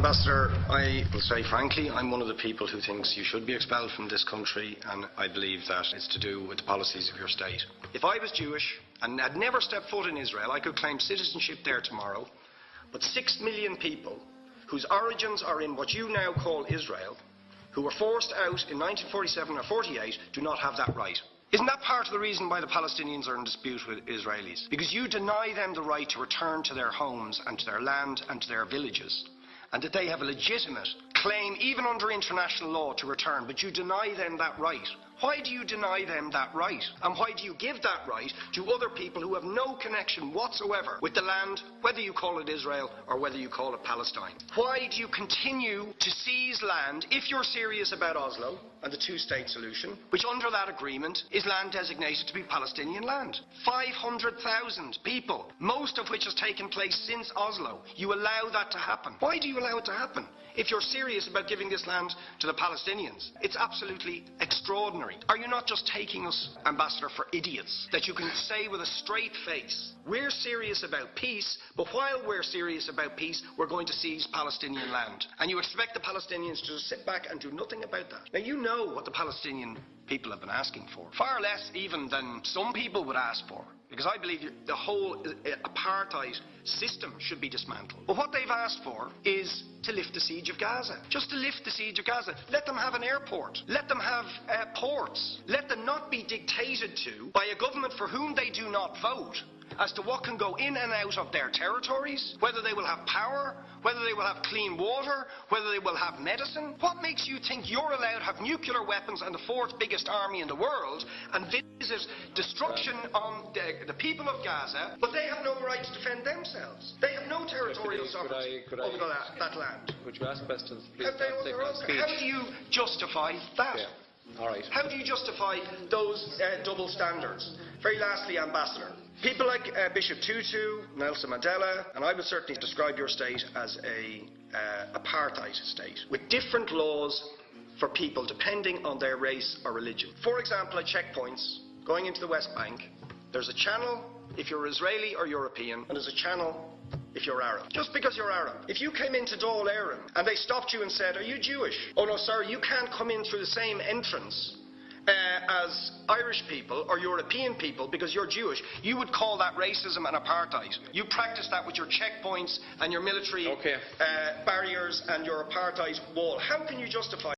Ambassador, I will say frankly, I'm one of the people who thinks you should be expelled from this country, and I believe that it's to do with the policies of your state. If I was Jewish and had never stepped foot in Israel, I could claim citizenship there tomorrow, but 6 million people whose origins are in what you now call Israel, who were forced out in 1947 or 48, do not have that right. Isn't that part of the reason why the Palestinians are in dispute with Israelis? Because you deny them the right to return to their homes and to their land and to their villages, and that they have a legitimate claim, even under international law, to return, but you deny them that right. Why do you deny them that right? And why do you give that right to other people who have no connection whatsoever with the land, whether you call it Israel or whether you call it Palestine? Why do you continue to seize land if you're serious about Oslo and the two-state solution, which under that agreement is land designated to be Palestinian land? 500,000 people, most of which has taken place since Oslo. You allow that to happen. Why do you allow it to happen if you're serious about giving this land to the Palestinians? It's absolutely extraordinary. Are you not just taking us, Ambassador, for idiots? That you can say with a straight face, we're serious about peace, but while we're serious about peace, we're going to seize Palestinian land. And you expect the Palestinians to just sit back and do nothing about that. Now, you know what the Palestinian people have been asking for. Far less even than some people would ask for. Because I believe the whole apartheid system should be dismantled. But what they've asked for is to lift the siege of Gaza. Just to lift the siege of Gaza. Let them have an airport. Let them have ports. Let them not be dictated to by a government for whom they do not vote as to what can go in and out of their territories, whether they will have power, whether they will have clean water, whether they will have medicine. What makes you think you're allowed to have nuclear weapons and the fourth biggest army in the world and visit destruction on the people of Gaza, but they have no right to defend themselves? They have no territorial sovereignty over that land. Would you ask questions, please? How do you justify that? Yeah. All right. How do you justify those double standards? Very lastly, Ambassador, people like Bishop Tutu, Nelson Mandela, and I would certainly describe your state as a apartheid state, with different laws for people depending on their race or religion. For example, at checkpoints going into the West Bank, there's a channel if you're Israeli or European, and there's a channel if you're Arab. Just because you're Arab. If you came into Dáil Éireann and they stopped you and said, are you Jewish? Oh no, sorry, you can't come in through the same entrance as Irish people or European people because you're Jewish, you would call that racism and apartheid. You practice that with your checkpoints and your military barriers and your apartheid wall. How can you justify